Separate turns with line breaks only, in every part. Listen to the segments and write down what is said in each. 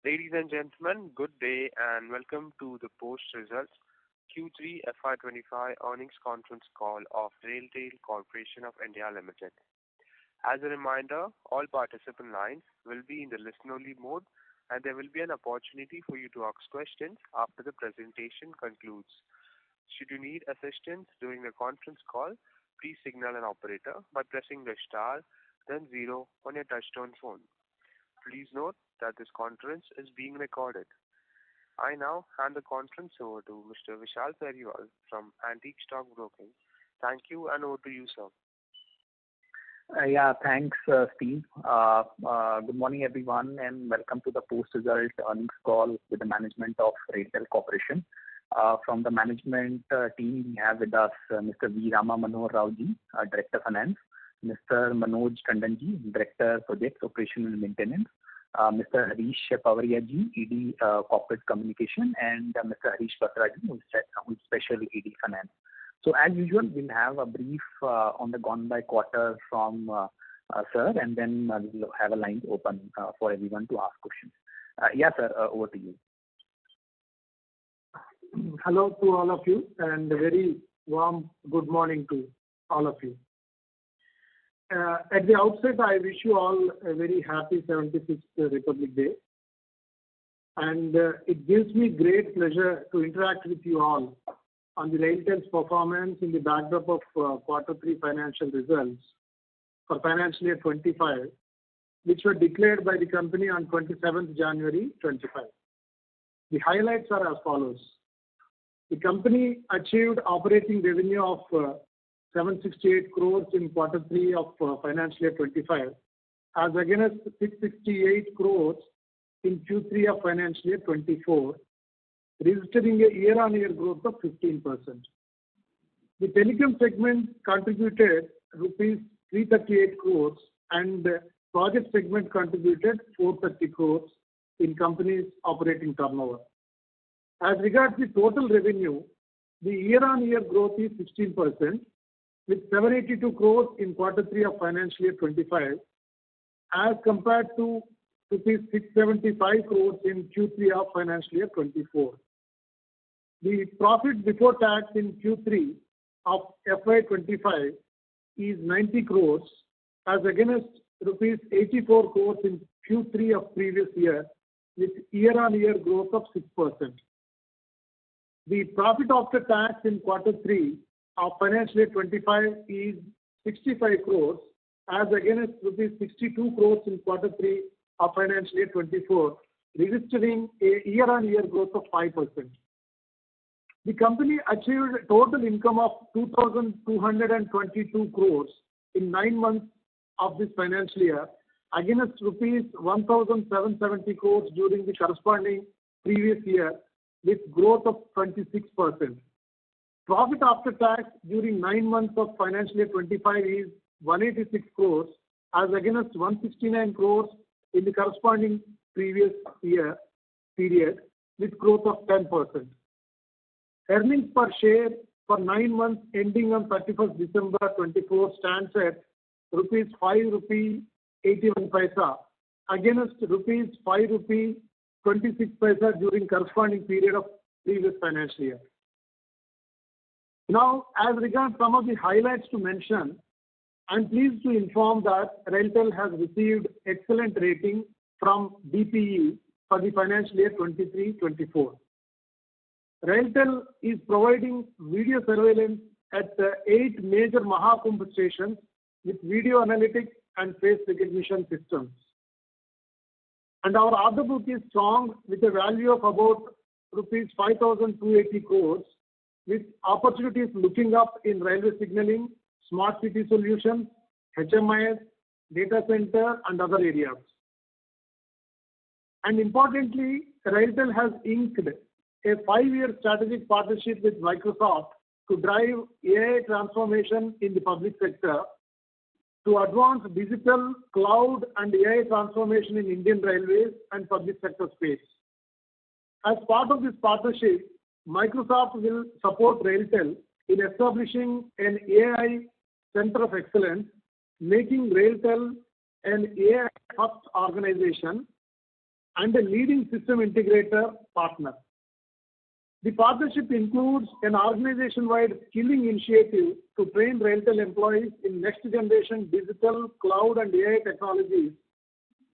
Ladies and gentlemen, good day and welcome to the post-results Q3 FY25 earnings conference call of Railtel Corporation of India Limited. As a reminder, all participant lines will be in the listen-only mode and there will be an opportunity for you to ask questions after the presentation concludes. Should you need assistance during the conference call, please signal an operator by pressing the star, then 0 on your touchtone phone. Please note that this conference is being recorded. I now hand the conference over to Mr. Vishal Periwal from Antique Stock Broking. Thank you and over to you, sir.
Thanks, Steve. Good morning, everyone, and welcome to the post-result earnings call with the management of Railtel Corporation. From the management team, we have with us Mr. V. Rama Manohar Rao ji, Director Finance, Mr. Manoj Tandon ji, Director Projects, Operation and Maintenance, Mr. Harish Pavaria ji, ED Corporate Communication, and Mr. Harish Batra ji, who is Special ED Finance. So as usual, we'll have a brief on the gone by quarter from sir, and then we'll have a line open for everyone to ask questions. Sir, over to you.
Hello to all of you and a very warm good morning to all of you. At the outset, I wish you all a very happy 76th Republic Day. And it gives me great pleasure to interact with you all on the Railtel's performance in the backdrop of Q3 financial results for financial year 25, which were declared by the company on 27th January 25. The highlights are as follows. The company achieved operating revenue of 768 crores in Q3 of financial year 25, as against 668 crores in Q3 of financial year 24, registering a year-on-year growth of 15%. The telecom segment contributed rupees 338 crores and the project segment contributed 430 crores in company's operating turnover. As regards the total revenue, the year-on-year growth is 16%, with 782 crores in Q3 of financial year 25, as compared to rupees 675 crores in Q3 of financial year 24. The profit before tax in Q3 of FY25 is 90 crores, as against rupees 84 crores in Q3 of previous year, with year-on-year growth of 6%. The profit after tax in Q3 of financial year 25 is 65 crores, as against rupees 62 crores in Q3 of financial year 24, registering a year-on-year growth of 5%. The company achieved a total income of 2,222 crores in 9 months of this financial year, against rupees 1,770 crores during the corresponding previous year, with growth of 26%. Profit after tax during 9 months of financial year 25 is 186 crores, as against 169 crores in the corresponding previous year period, with growth of 10%. Earnings per share for 9 months ending on 31st December 24 stands at rupees 5.81 against rupees 5.26 during corresponding period of previous financial year. Now, as regards some of the highlights to mention, I am pleased to inform that Railtel has received excellent rating from DPE for the financial year 23-24. Railtel is providing video surveillance at 8 major Mahakumbh stations with video analytics and face recognition systems. And our order book is strong with a value of about rupees 5,280 crores, with opportunities looking up in railway signaling, smart city solutions, HMIS, data center, and other areas. And importantly, Railtel has inked a 5-year strategic partnership with Microsoft to drive AI transformation in the public sector, to advance digital, cloud, and AI transformation in Indian railways and public sector space. As part of this partnership, Microsoft will support Railtel in establishing an AI Center of Excellence, making Railtel an AI-first organization and a leading system integrator partner. The partnership includes an organization-wide skilling initiative to train Railtel employees in next-generation digital, cloud, and AI technologies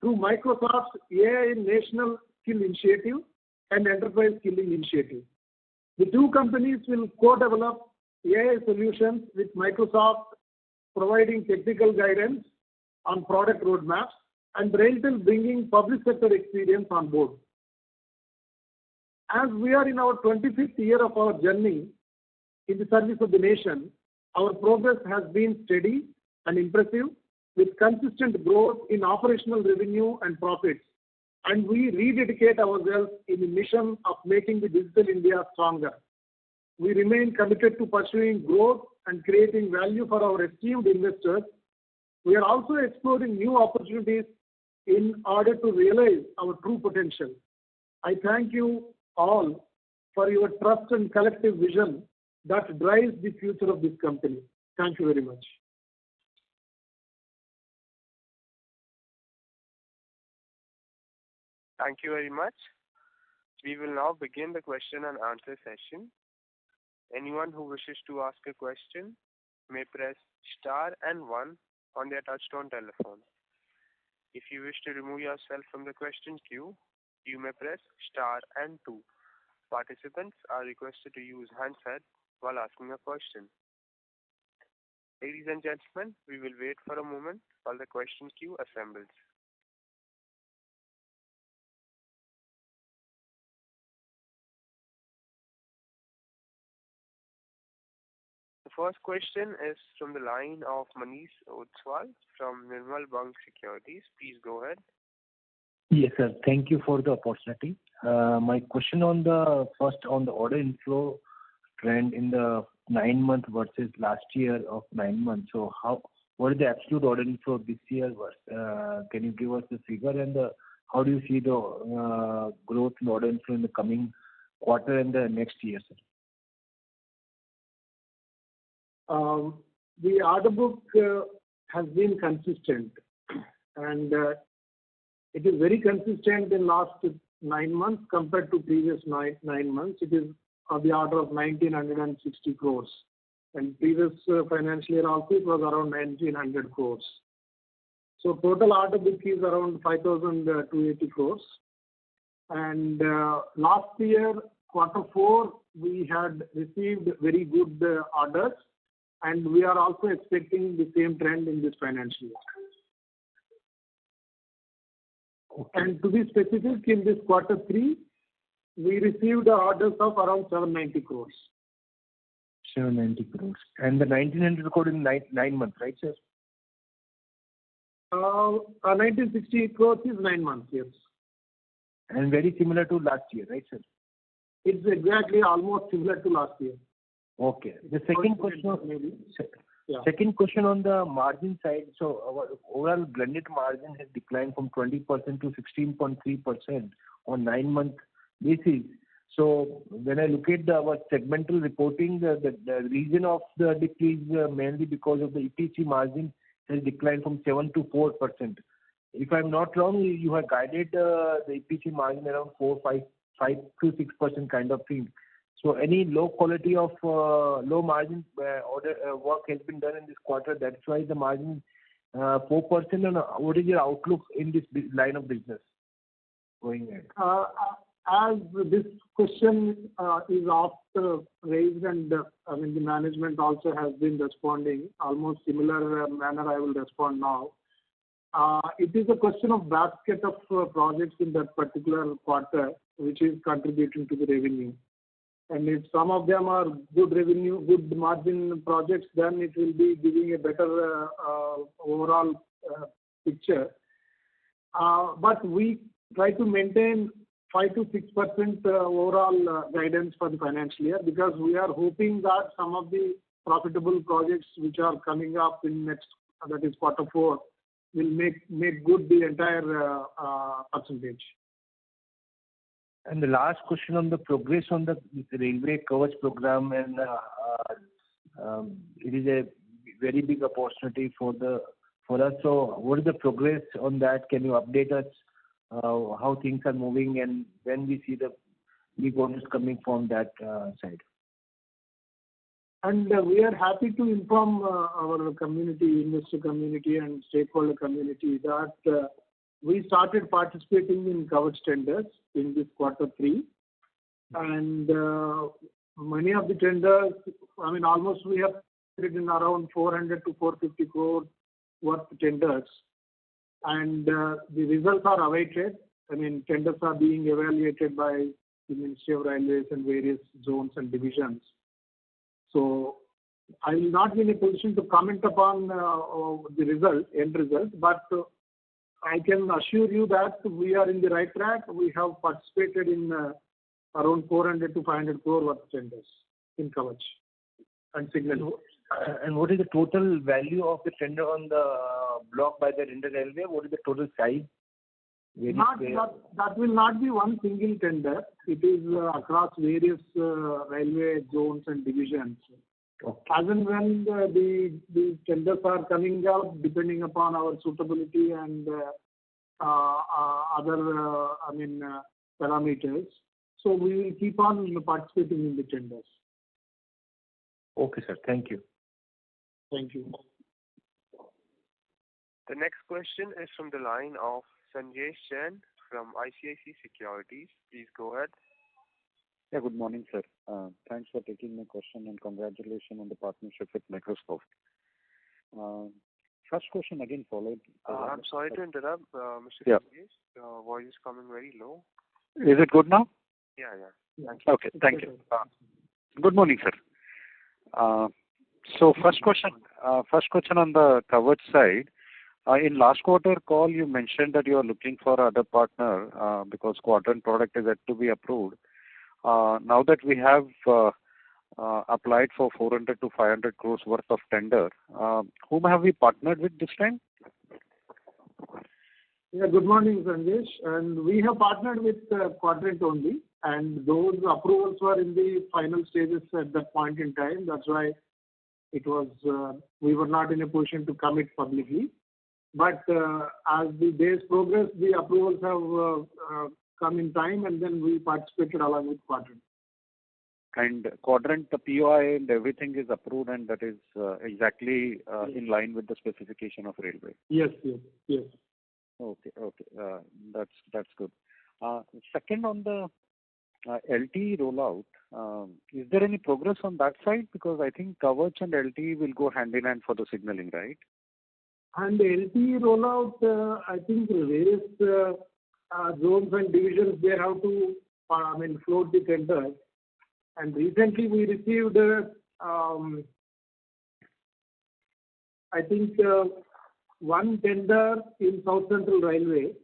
through Microsoft's AI National Skill Initiative and Enterprise Skilling Initiative. The two companies will co-develop AI solutions with Microsoft, providing technical guidance on product roadmaps, and Railtel bringing public sector experience on board. As we are in our 25th year of our journey in the service of the nation, our progress has been steady and impressive, with consistent growth in operational revenue and profits, and we rededicate ourselves in the mission of making the digital India stronger. We remain committed to pursuing growth and creating value for our esteemed investors. We are also exploring new opportunities in order to realize our true potential. I thank you all for your trust and collective vision that drives the future of this company. Thank you very much.
Thank you very much. We will now begin the question and answer session. Anyone who wishes to ask a question may press star and 1 on their touchtone telephone. If you wish to remove yourself from the question queue, you may press star and 2. Participants are requested to use handset while asking a question. Ladies and gentlemen, we will wait for a moment while the question queue assembles. The first question is from the line of Manish Otswal from Nirmal Bang Securities. Please go ahead.
Yes, sir. Thank you for the opportunity. My question on the order inflow trend in the 9 months versus last year of 9 months. So what is the absolute order inflow this year? Can you give us the figure, and how do you see the growth in order inflow in the coming quarter and the next year, sir?
The order book has been consistent, and it is very consistent in last 9 months compared to previous 9 months. It is of the order of 1,960 crores, and previous financial year also it was around 1,900 crores. So total order book is around 5,280 crores. And last year, Q4, we had received very good orders, and we are also expecting the same trend in this financial year.
Okay.
And to be specific, in this Q3, we received orders of around 790 crores.
790 crores. And the 1,900 crore in 9 months, right, sir?
1,960 crores is 9 months, yes.
And very similar to last year, right, sir?
It's exactly almost similar to last year.
Okay. The second question,
maybe. Yeah.
Second question on the margin side. So our overall blended margin has declined from 20% to 16.3% on 9-month basis. So when I look at our segmental reporting, the reason of the decrease mainly because of the EPC margin has declined from 7 to 4%. If I'm not wrong, you have guided the EPC margin around 5 to 6% kind of thing. So any low quality of low margin order work has been done in this quarter. That's why the margin 4%. And what is your outlook in this line of business going ahead?
As this question is often raised, and the management also has been responding almost similar manner, I will respond now. It is a question of basket of projects in that particular quarter which is contributing to the revenue. And if some of them are good revenue, good margin projects, then it will be giving a better overall picture. But we try to maintain 5 to 6% overall guidance for the financial year, because we are hoping that some of the profitable projects which are coming up in next, that is Q4, will make good the entire percentage.
And the last question on the progress on the Railway Kavach program, and it is a very big opportunity for us. So what is the progress on that? Can you update us how things are moving, and when we see the big orders coming from that side.
And we are happy to inform our community, investor community and stakeholder community that we started participating in coverage tenders in this Q3. And many of the tenders, almost we have in around 400 to 450 crore worth tenders. And the results are awaited. Tenders are being evaluated by the Ministry of Railways and various zones and divisions. So I will not be in a position to comment upon the end result, but I can assure you that we are in the right track. We have participated in around 400 to 500 crore worth tenders in coverage and signal.
And what is the total value of the tender on the block by the Indian Railway? What is the total size?
That will not be one single tender. It is across various railway zones and divisions.
Okay.
As and when the tenders are coming out, depending upon our suitability and other parameters, so we will keep on participating in the tenders.
Okay, sir. Thank you.
Thank you.
The next question is from the line of Sanjesh Jain from ICICI Securities. Please go ahead.
Yeah, good morning, sir. Thanks for taking my question and congratulations on the partnership with Microsoft. First question again followed.
I'm sorry to interrupt, Mr.
Yeah.
Sanjesh. Your voice is coming very low.
Is it good now?
Yeah. Thank you.
Okay, thank you. Good morning, sir. So first question on the coverage side. In last quarter call, you mentioned that you are looking for other partner because quadrant product is yet to be approved. Now that we have applied for 400 to 500 crores worth of tender, whom have we partnered with this time?
Yeah, good morning, Sanjesh. And we have partnered with Quadrant only, and those approvals were in the final stages at that point in time. That's why it was we were not in a position to commit publicly. But as the days progress, the approvals have come in time, and then we participated along with Quadrant.
And Quadrant, the POI and everything is approved, and that is exactly in line with the specification of railway.
Yes.
Okay. That's good. Second, on the LTE rollout, is there any progress on that side? Because I think coverage and LTE will go hand in hand for the signaling, right?
And the LTE rollout, I think various zones and divisions, they have to float the tender. And recently we received, I think, one tender in South Central Railway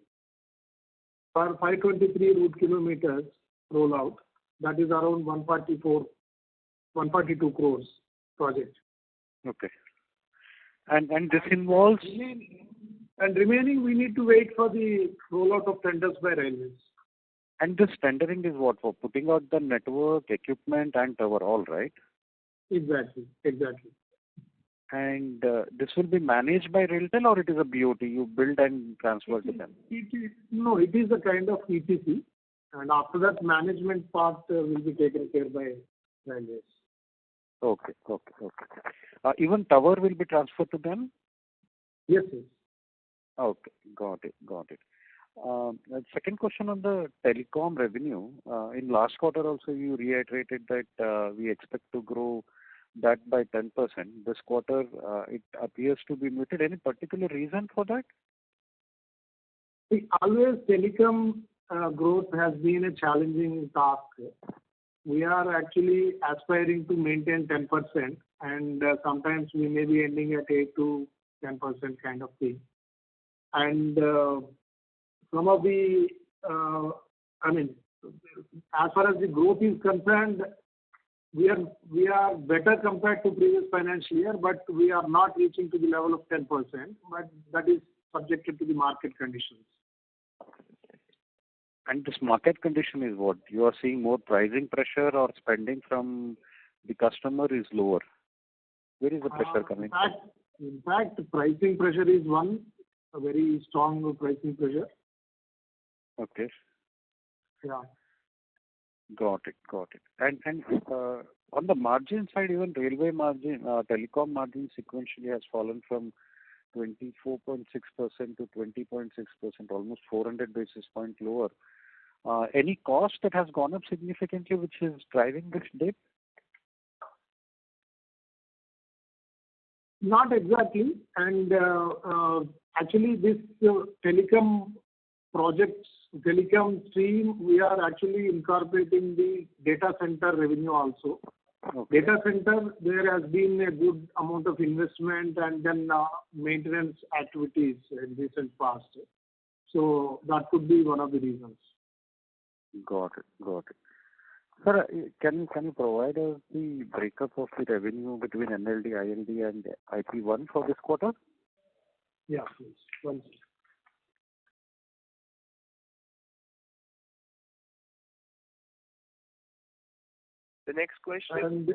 for 523 route kilometers rollout. That is around 142 crores project.
Okay. And this involves...
And remaining, we need to wait for the rollout of tenders by railways.
And this tendering is what? For putting out the network, equipment and tower, all right?
Exactly.
And this will be managed by Railtel, or it is a BOT? You build and transfer to them?
It is a kind of EPC. And after that, management part will be taken care by railways.
Okay. Even tower will be transferred to them?
Yes.
Okay, got it. Second question on the telecom revenue. In last quarter also you reiterated that we expect to grow that by 10%. This quarter it appears to be muted. Any particular reason for that?
Always telecom growth has been a challenging task. We are actually aspiring to maintain 10%, and sometimes we may be ending at 8 to 10% kind of thing. And some of the, as far as the growth is concerned, we are better compared to previous financial year, but we are not reaching to the level of 10%. But that is subjected to the market conditions.
And this market condition is what? You are seeing more pricing pressure, or spending from the customer is lower? Where is the pressure coming?
In fact, pricing pressure is one, a very strong pricing pressure.
Okay.
Yeah.
Got it. And on the margin side, even railway margin, telecom margin sequentially has fallen from 24.6% to 20.6%, almost 400 basis point lower. Any cost that has gone up significantly, which is driving this dip?
Not exactly. And actually, this telecom projects, telecom stream, we are actually incorporating the data center revenue also.
Okay.
Data center, there has been a good amount of investment and then maintenance activities in recent past. So that could be one of the reasons.
Got it. Sir, can you provide us the breakup of the revenue between NLD, ILD, and IP1 for this quarter?
Yeah, please. One second.
The next question.
And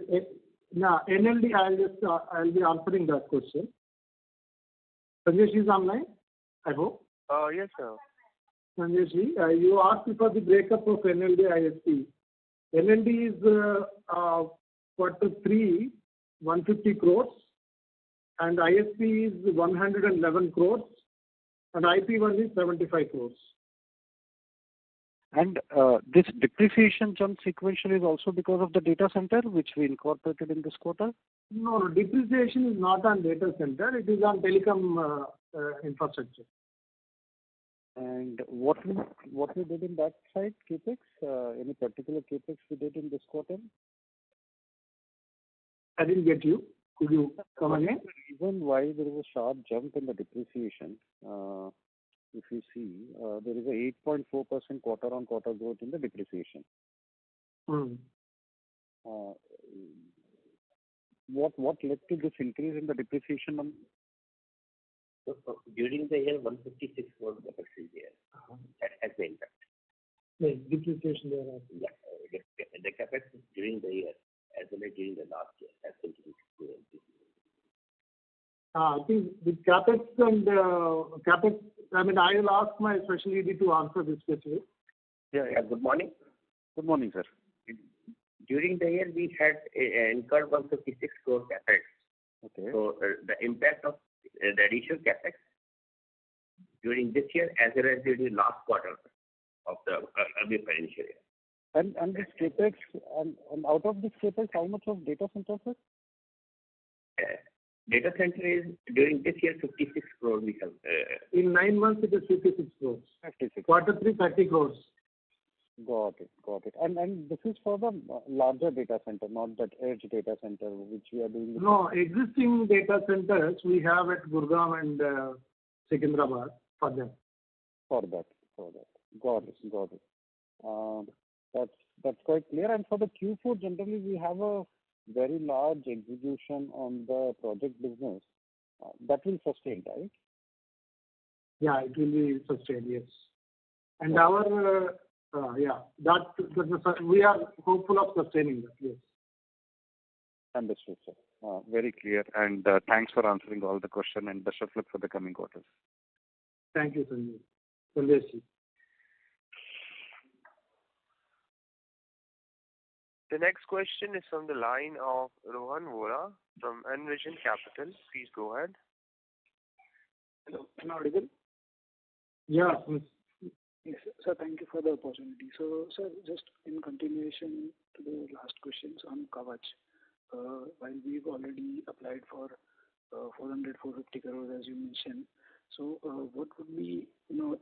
now NLD, I'll be answering that question. Sanjay is online, I hope.
Yes, sir.
Sanjay, you asked for the breakup of NLD ISP. NLD is quarter 3, 150 crores, and ISP is 111 crores, and IP1 is 75 crores.
And this depreciation jump sequentially is also because of the data center, which we incorporated in this quarter?
No, depreciation is not on data center. It is on telecom infrastructure.
And what we did in that side, capex? Any particular capex we did in this quarter?
I didn't get you. Could you come again?
The reason why there is a sharp jump in the depreciation, if you see, there is a 8.4% quarter-on-quarter growth in the depreciation. What led to this increase in the depreciation number?
So during the year, 156 crore capex is there. That has the impact.
Yes, depreciation there.
Yeah, the capex during the year as well as during the last year has continued to increase.
I think the capex and capex, I mean, I will ask my special ED to answer this question.
Yeah, good morning.
Good morning, sir.
During the year, we had incurred 156 crore capex.
Okay.
So the impact of the additional capex during this year as well as during the last quarter of the financial year.
And this capex, and out of this capex, how much of data center, sir?
Data center is during this year 56 crore we have.
In 9 months, it is 56 crores.
56.
Quarter 3, 30 crores.
Got it. And this is for the larger data center, not that edge data center which we are doing.
No, existing data centers we have at Gurgaon and Secunderabad for them.
For that. Got it. That's quite clear. And for the Q4, generally we have a very large execution on the project business. That will sustain, right?
Yeah, it will be sustained, yes. And we are hopeful of sustaining that, yes.
Understood, sir. Very clear. And thanks for answering all the question and best of luck for the coming quarters.
Thank you, Sanjay.
The next question is from the line of Rohan Vora from Envision Capital. Please go ahead.
Hello, am I audible?
Yeah.
Yes, sir, thank you for the opportunity. So, sir, just in continuation to the last questions on Kavach, while we've already applied for 450 crores as you mentioned, so what would be,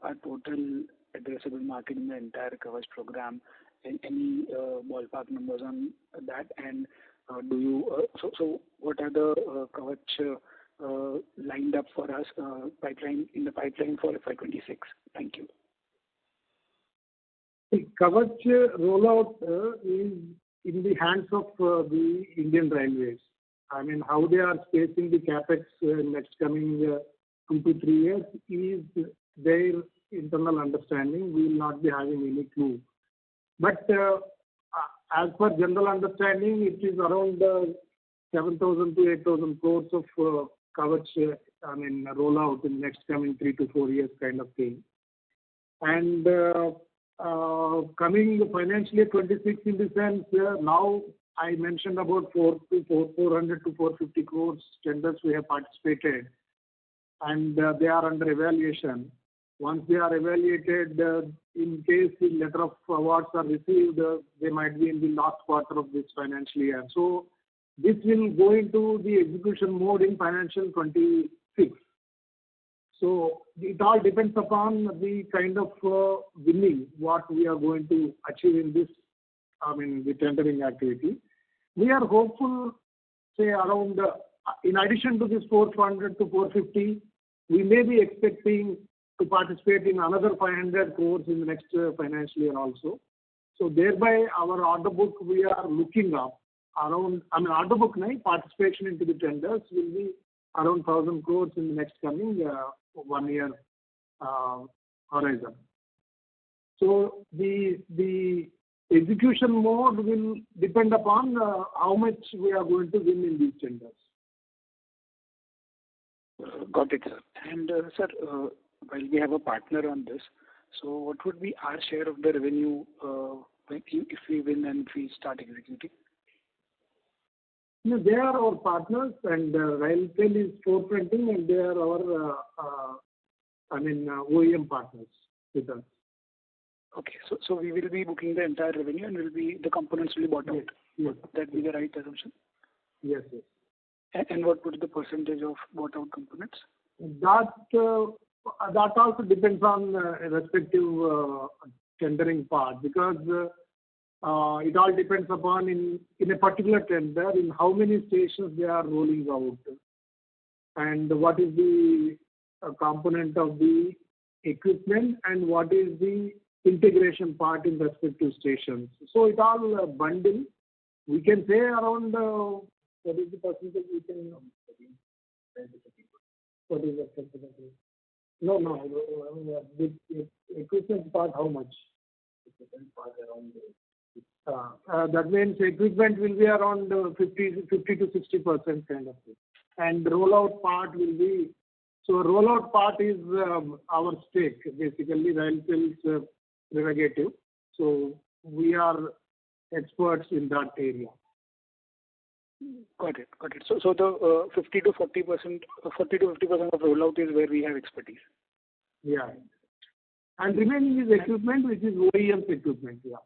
our total addressable market in the entire Kavach program, and any ballpark numbers on that? And do you what are the Kavach lined up for us in the pipeline for FY26? Thank you.
The Kavach rollout is in the hands of the Indian Railways. I mean, how they are spacing the capex next coming 2 to 3 years is their internal understanding. We will not be having any clue. But as per general understanding, it is around 7,000 to 8,000 crores of Kavach, rollout in next coming 3 to 4 years kind of thing. And coming financially 26 in the sense, now I mentioned about 400 to 450 crores tenders we have participated, and they are under evaluation. Once they are evaluated, in case the letter of awards are received, they might be in the last quarter of this financial year. So this will go into the execution mode in financial 26. So it all depends upon the kind of winning what we are going to achieve in this, the tendering activity. We are hopeful, say around, in addition to this 400 to 450, we may be expecting to participate in another 500 crores in the next financial year also. So thereby our order book we are looking up around, order book participation into the tenders will be around 1,000 crores in the next coming 1 year horizon. So the execution mode will depend upon how much we are going to win in these tenders.
Got it, sir. And sir, while we have a partner on this, so what would be our share of the revenue if we win and if we start executing?
No, they are our partners, and Railtel is forefronting, and they are our OEM partners with us.
Okay, so we will be booking the entire revenue, and the components will be bought out.
Yes.
That be the right assumption?
Yes.
And what would be the percentage of bought out components?
That also depends on respective tendering part, because it all depends upon in a particular tender in how many stations they are rolling out, and what is the component of the equipment and what is the integration part in respective stations. So it all bundle. We can say around what is the percentage we can. What is the percentage? No. The equipment part, how much? Equipment part around. That means equipment will be around 50 to 60% kind of thing, and rollout part will be. So rollout part is our stake, basically Railtel's prerogative. So we are experts in that area.
Got it. So the 50 to 50% of rollout is where we have expertise.
Yeah. And remaining is equipment, which is OEM's equipment. Yeah.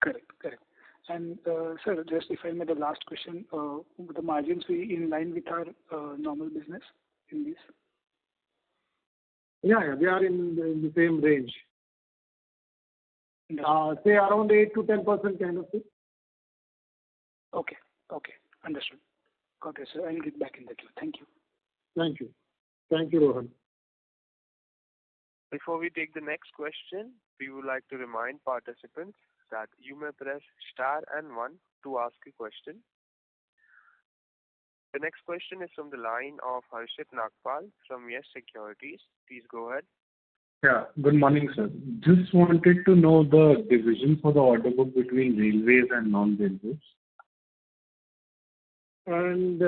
Correct. And sir, just if I may, the last question, the margins we in line with our normal business in this?
Yeah, they are in the same range. Say around 8 to 10% kind of thing.
Okay, understood. Got it, sir. I'll get back in the queue. Thank you.
Thank you, Rohan.
Before we take the next question, we would like to remind participants that you may press star and 1 to ask a question. The next question is from the line of Harshit Nagpal from Yes Securities. Please go ahead.
Yeah, good morning, sir. Just wanted to know the division for the order book between railways and non-railways.
And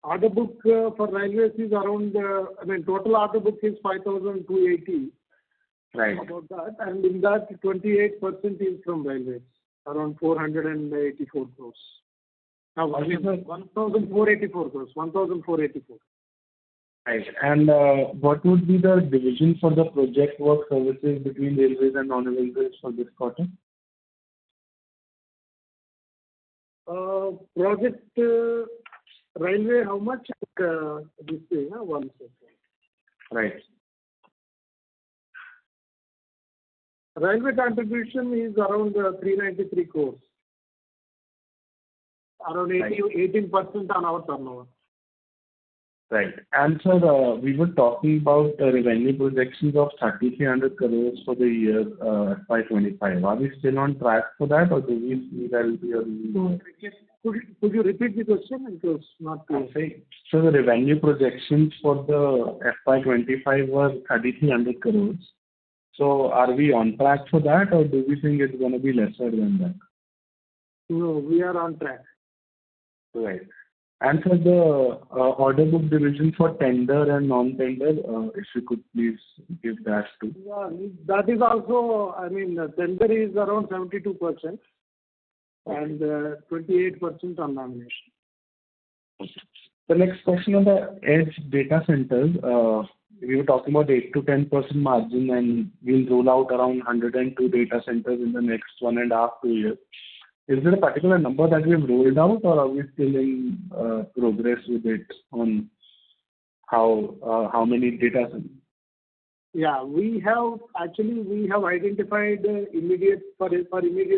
order book for railways is around, total order book is 5,280.
Right.
About that, and in that 28% is from railways, around 484 crores. Now, 1,484 crores, 1,484.
Right. And what would be the division for the project work services between railways and non-railways for this quarter?
Project railway, how much? This thing, 1 second.
Right.
Railway contribution is around 393 crores. Around 18% on our turnover.
Right. And sir, we were talking about revenue projections of 3,300 crores for the year FY25. Are we still on track for that, or do we see that will be a
Could you repeat the question? It was not clear.
So the revenue projections for the FY25 were 3,300 crores. So are we on track for that, or do we think it's going to be lesser than that?
No, we are on track.
Right. And for the order book division for tender and non-tender, if you could please give that too.
Yeah, that is also, I mean, tender is around 72% and 28% on nomination.
The next question on the edge data centers, we were talking about 8 to 10% margin, and we'll roll out around 102 data centers in the next 1.5 to 2 years. Is there a particular number that we have rolled out, or are we still in progress with it on how many data centers?
Yeah, we have identified immediate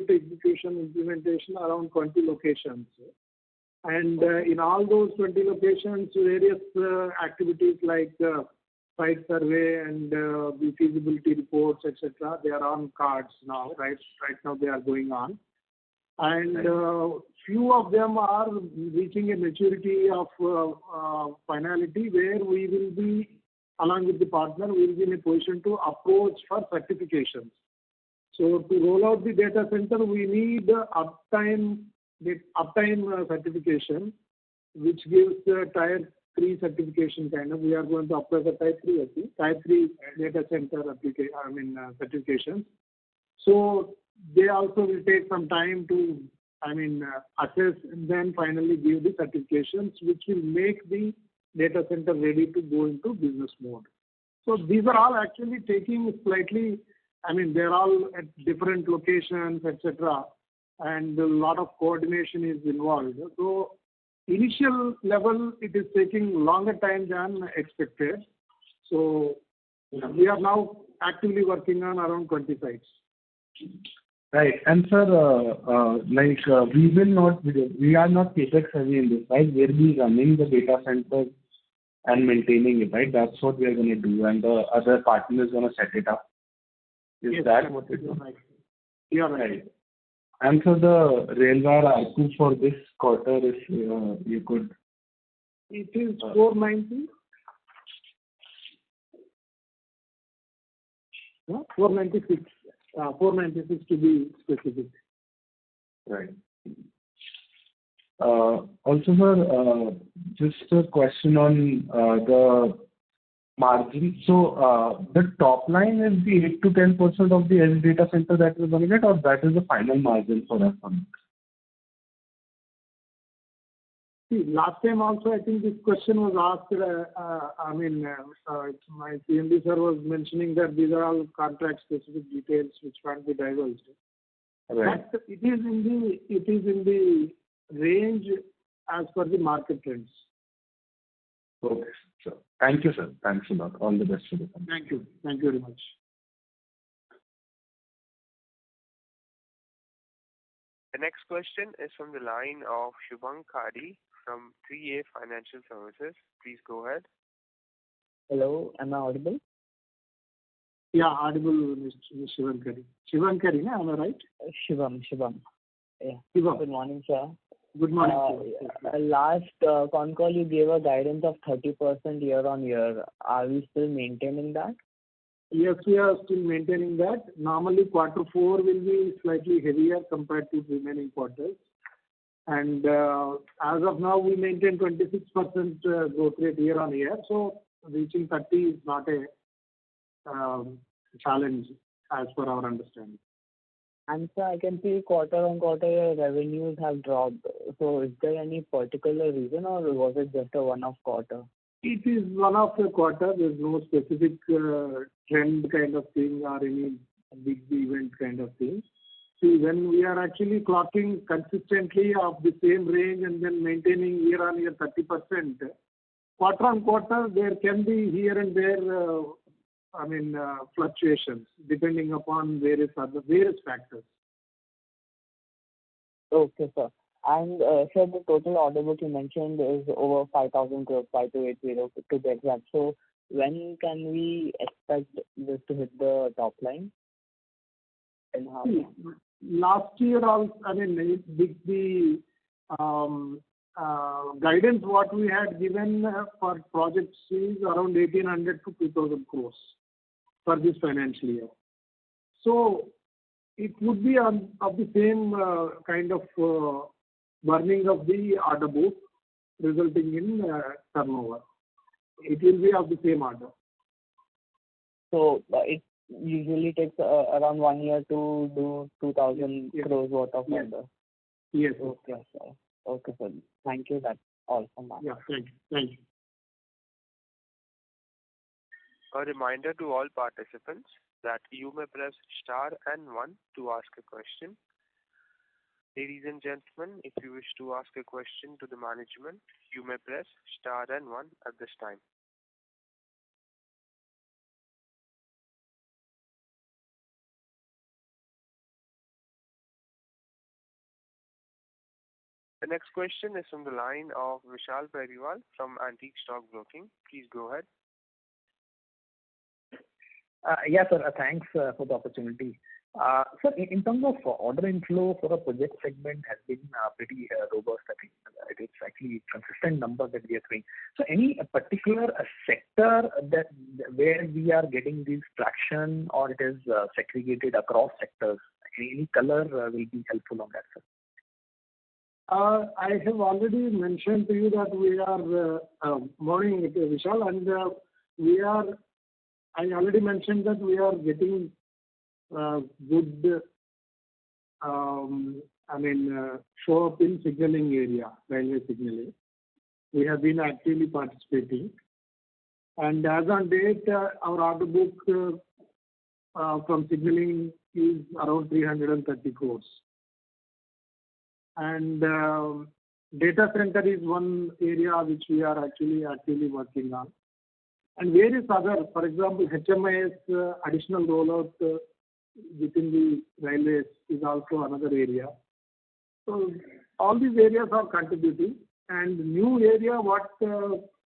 execution implementation around 20 locations. And in all those 20 locations, various activities like site survey and the feasibility reports, etc., they are on cards now, right? Right now they are going on. And few of them are reaching a maturity of finality where we will be, along with the partner, we will be in a position to approach for certifications. So to roll out the data center, we need uptime certification, which gives Tier 3 certification kind of. We are going to apply for Type 3, I think, Type 3 data center certifications. So they also will take some time to, assess and then finally give the certifications, which will make the data center ready to go into business mode. So these are all actually taking slightly, they're all at different locations, etc., and a lot of coordination is involved. So initial level, it is taking longer time than expected. So we are now actively working on around 20 sites.
Right. And sir, we are not CapEx heavy in this, right? We'll be running the data center and maintaining it, right? That's what we are going to do, and the other partner is going to set it up. Is that what it is?
Right. You are right.
And so the Railwire ARPU for this quarter, if you could.
It is 490. 496. 496 to be specific.
Right. Also, sir, just a question on the margin. So the top line is the 8 to 10% of the edge data center that we're going to get, or that is the final margin for us on it?
See, last time also, I think this question was asked. My CMD sir was mentioning that these are all contract-specific details which can't be divulged.
Right.
But it is in the range as per the market trends.
Okay, sure. Thank you, sir. Thanks a lot. All the best for the company.
Thank you. Thank you very much.
The next question is from the line of Shubham Khadi from 3A Financial Services. Please go ahead.
Hello, am I audible?
Yeah, audible, Mr. Shivan Kari. Shivan Kari, am I right?
Shivam. Yeah.
Shivam.
Good morning, sir.
Good morning, sir.
Last con call, you gave a guidance of 30% year on year. Are we still maintaining that?
Yes, we are still maintaining that. Normally, quarter 4 will be slightly heavier compared to remaining quarters. And as of now, we maintain 26% growth rate year on year. So reaching 30 is not a challenge as per our understanding.
And sir, I can see quarter on quarter your revenues have dropped. So is there any particular reason, or was it just a one-off quarter?
It is one-off a quarter. There's no specific trend kind of thing or any big event kind of thing. See, when we are actually clocking consistently of the same range and then maintaining year on year 30%, quarter on quarter there can be here and there fluctuations depending upon various factors.
Okay, sir. And sir, the total order book you mentioned is over 5,000 crores, 5280 to be exact. So when can we expect this to hit the top line? And how?
Last year, the guidance what we had given for projects is around 1,800 to 2,000 crores for this financial year. So it would be of the same kind of burning of the order book. resulting in turnover. It will be of the same order.
So it usually takes around 1 year to do 2,000 crores worth of order.
Yes.
Okay, sir. Okay, sir. Thank you. That's all from my
Yeah, thank you. Thank you.
A reminder to all participants that you may press star and 1 to ask a question. Ladies and gentlemen, if you wish to ask a question to the management, you may press star and 1 at this time. The next question is from the line of Vishal Periwal from Antique Stock Broking. Please go ahead.
Yes, sir. Thanks for the opportunity. Sir, in terms of order inflow for a project segment has been pretty robust. I think it is actually a consistent number that we are seeing. So any particular sector that where we are getting this traction, or it is segregated across sectors? Any color will be helpful on that, sir.
I have already mentioned to you that we are morning, Vishal, and I already mentioned that we are getting good, show up in signaling area, railway signaling. We have been actively participating. And as on date, our order book from signaling is around 330 crores. And data center is one area which we are actually actively working on. And various other, for example, HMIS additional rollout within the railways is also another area. So all these areas are contributing. And new area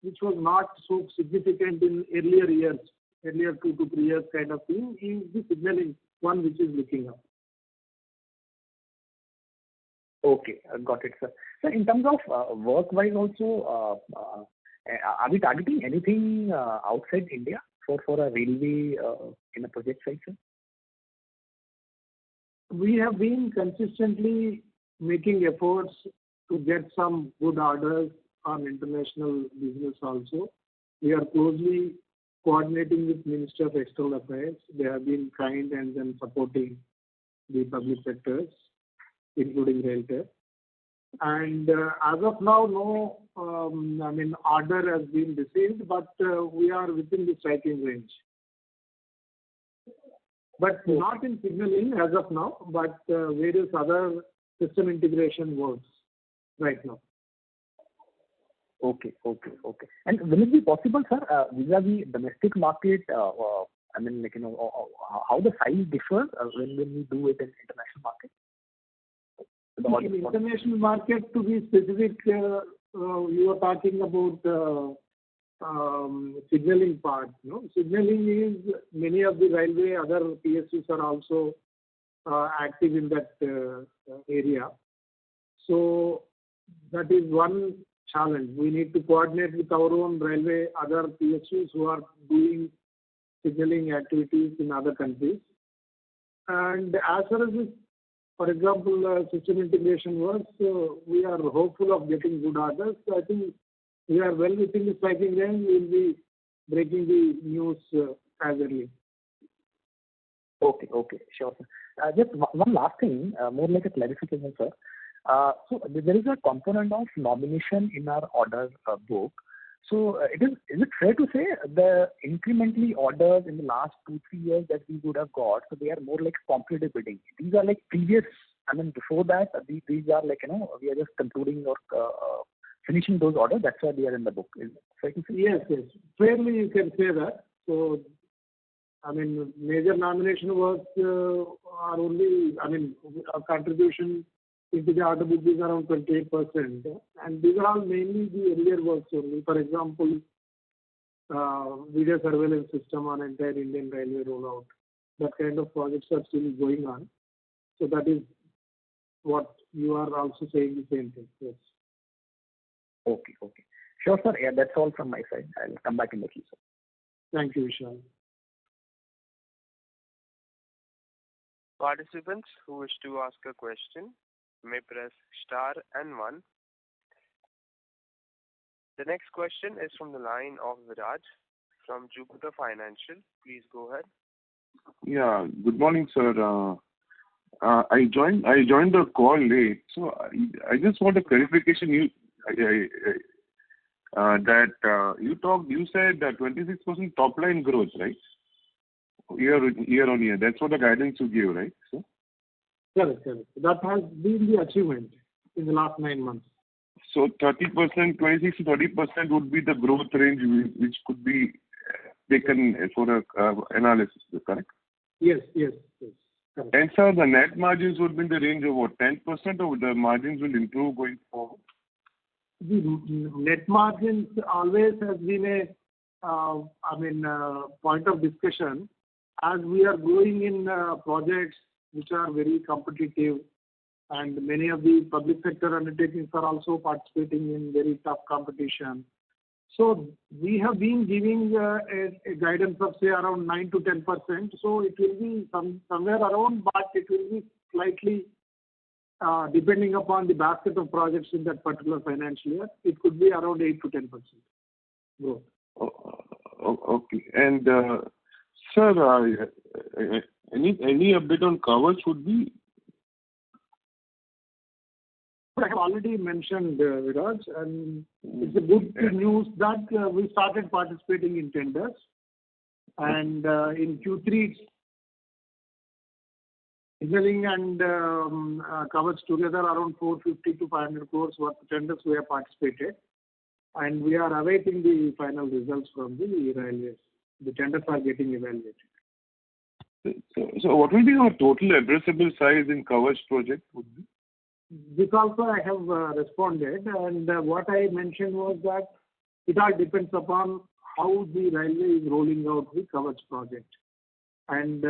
which was not so significant in earlier years, earlier 2 to 3 years kind of thing, is the signaling one which is looking up.
Okay, got it, sir. So in terms of work-wise also, are we targeting anything outside India for a railway in a project site, sir?
We have been consistently making efforts to get some good orders on international business also. We are closely coordinating with Minister of External Affairs. They have been kind and then supporting the public sectors, including Railtel. And as of now, no, order has been received, but we are within the striking range. But not in signaling as of now, but various other system integration works right now.
Okay. And will it be possible, sir, vis-a-vis domestic market, how the size differs when we do it in international market?
In international market, to be specific, you are talking about signaling part. No? Signaling is many of the railway, other PSUs are also active in that area. So that is one challenge. We need to coordinate with our own railway, other PSUs who are doing signaling activities in other countries. And as far as this, for example, system integration works, we are hopeful of getting good orders. So I think we are well within the striking range. We will be breaking the news as early.
Okay, sure, sir. Just one last thing, more like a clarification, sir. So there is a component of nomination in our order book. So is it fair to say the incrementally orders in the last 2-3 years that we would have got, so they are more like competitive bidding? These are like previous, before that, these are like, we are just concluding or finishing those orders. That's why they are in the book. Is it fair to say?
Yes. Fairly you can say that. So, major nomination works are only, our contribution into the order book is around 28%. And these are all mainly the earlier works only. For example, video surveillance system on entire Indian railway rollout. That kind of projects are still going on. So that is what you are also saying the same thing. Yes.
Okay. Sure, sir. Yeah, that's all from my side. I'll come back in the queue, sir.
Thank you, Vishal.
Participants who wish to ask a question may press star and 1. The next question is from the line of Viraj from Jupiter Financial. Please go ahead.
Yeah. Good morning, sir. I joined the call late, so I just want a clarification. You said that 26% top line growth, right? Year on year. That's what the guidance you give, right, sir?
Correct. That has been the achievement in the last 9 months.
So 30%, 26 to 30% would be the growth range which could be taken for analysis, correct?
Yes. Correct.
And sir, the net margins would be in the range of what, 10%, or the margins will improve going forward?
The net margins always has been a point of discussion as we are going in projects which are very competitive, and many of the public sector undertakings are also participating in very tough competition. So we have been giving a guidance of say around 9 to 10%. So it will be somewhere around, but it will be slightly depending upon the basket of projects in that particular financial year. It could be around 8 to 10% growth.
Okay. And sir, any update on Kavach would be?
I have already mentioned, Viraj, and it's a good news that we started participating in tenders. And in Q3, signaling and Kavach together around 450 to 500 crores worth of tenders we have participated. And we are awaiting the final results from the railways. The tenders are getting evaluated.
So what will be our total addressable size in Kavach project would be?
This also I have responded, and what I mentioned was that it all depends upon how the railway is rolling out the Kavach project. And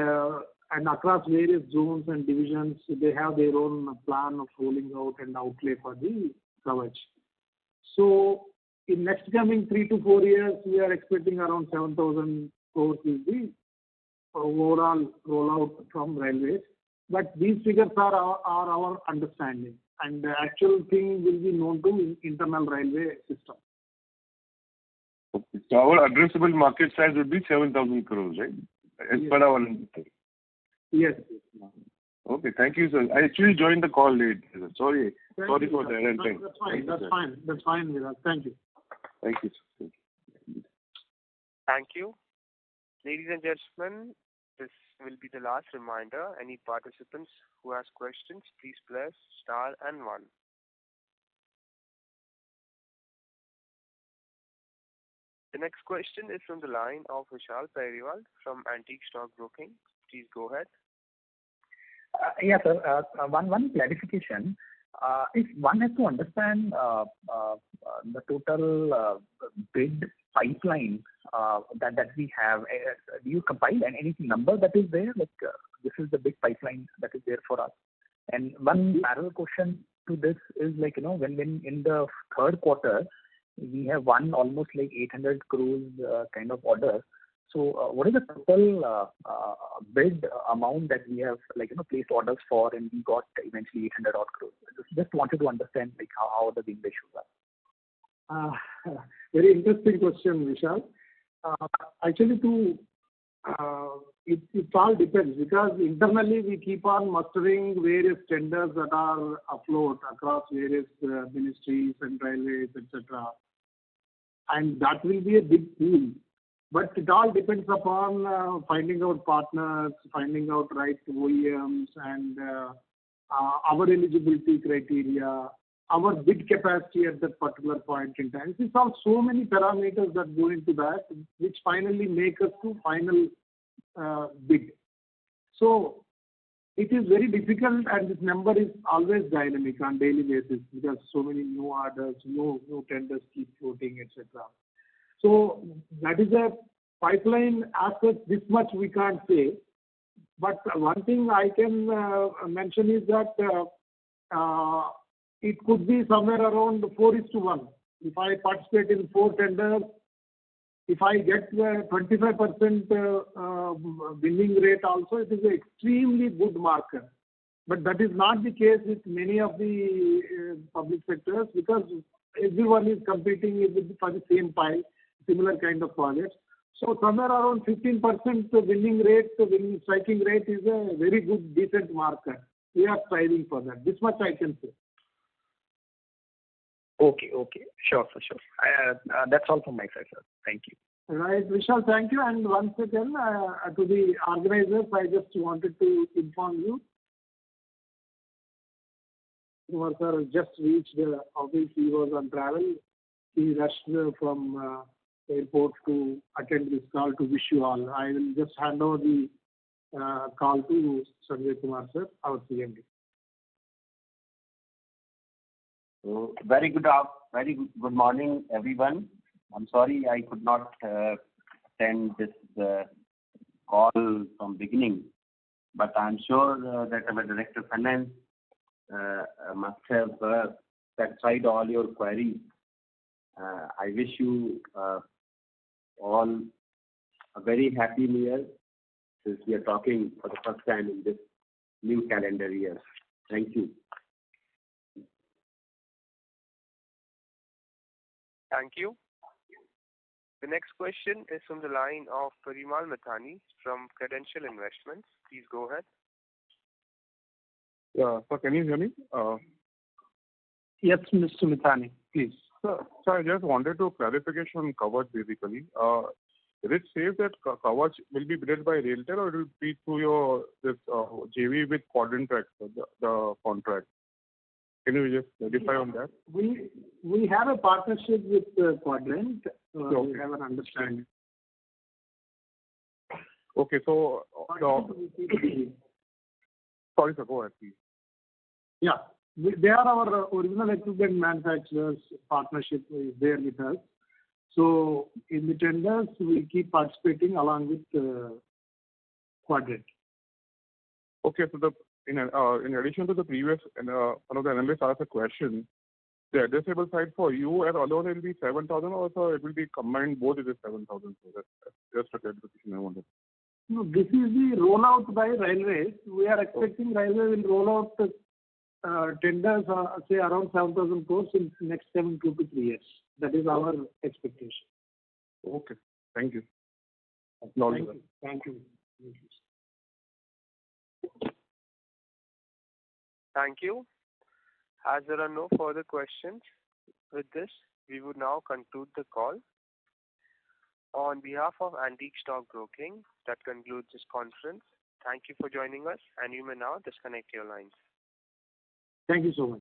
across various zones and divisions, they have their own plan of rolling out and outlay for the Kavach. So in next coming 3 to 4 years, we are expecting around 7,000 crores is the overall rollout from railways. But these figures are our understanding, and the actual thing will be known to internal railway system.
Okay. So our addressable market size would be 7,000 crores, right? As per our understanding.
Yes.
Okay, thank you, sir. I actually joined the call late. Sorry for that.
That's fine, Viraj. Thank you.
Thank you, sir.
Thank you. Ladies and gentlemen, this will be the last reminder. Any participants who ask questions, please press star and 1. The next question is from the line of Vishal Periwal from Antique Stock Broking. Please go ahead.
Yes, sir. One clarification. If one has to understand the total bid pipeline that we have, do you compile any number that is there? Like this is the big pipeline that is there for us. And one parallel question to this is like, when in the third quarter, we have won almost like 800 crores kind of order. So what is the total bid amount that we have placed orders for, and we got eventually 800 odd crores? Just wanted to understand like how the big issues are.
Very interesting question, Vishal. Actually, it all depends, because internally we keep on mustering various tenders that are afloat across various ministries and railways, etc. And that will be a big pool. But it all depends upon finding out partners, finding out right OEMs, and our eligibility criteria, our bid capacity at that particular point in time. It's all so many parameters that go into that, which finally make us to final bid. So it is very difficult, and this number is always dynamic on daily basis, because so many new orders, new tenders keep floating, etc. So that is a pipeline asset. This much we can't say. But one thing I can mention is that it could be somewhere around 4:1. If I participate in 4 tenders, if I get 25% winning rate also, it is an extremely good marker. But that is not the case with many of the public sectors, because everyone is competing for the same pie, similar kind of projects. So somewhere around 15% winning rate, striking rate is a very good, decent marker. We are striving for that. This much I can say.
Okay. Sure, sir. Sure. That's all from my side, sir. Thank you.
Right, Vishal, thank you. And once again, to the organizers, I just wanted to inform you. Kumar sir just reached the office. He was on travel. He rushed from airport to attend this call to wish you all. I will just hand over the call to Sanjay Kumar sir, our CMD.
So very good morning, everyone. I'm sorry I could not attend this call from beginning, but I'm sure that our Director of Finance must have satisfied all your queries. I wish you all a very happy New Year, since we are talking for the first time in this new calendar year. Thank you.
Thank you. The next question is from the line of Parimal Mithani from Credential Investments. Please go ahead.
Yeah, so can you hear me?
Yes, Mr. Mithani, please.
So I just wanted to clarification on Kavach basically. Is it safe that Kavach will be billed by Railtel, or it will be through this JV with Quadrant, the contract? Can you just clarify on that?
We have a partnership with Quadrant.
Okay.
We have an understanding.
Okay, so sorry, sir, go ahead, please.
Yeah, they are our original equipment manufacturers. Partnership is there with us. So in the tenders, we keep participating along with Quadrant.
Okay, so in addition to the previous, one of the analysts asked a question. The addressable side for you and alone will be 7,000, or so it will be combined, both is 7,000. So that's just a clarification I wanted.
No, this is the rollout by railways. We are expecting railway will roll out tenders, say around 7,000 crores in the next 2 to 3 years. That is our expectation.
Okay, thank you.
Thank you.
Thank you. As there are no further questions, with this, we would now conclude the call. On behalf of Antique Stock Broking, that concludes this conference. Thank you for joining us, and you may now disconnect your lines.
Thank you so much.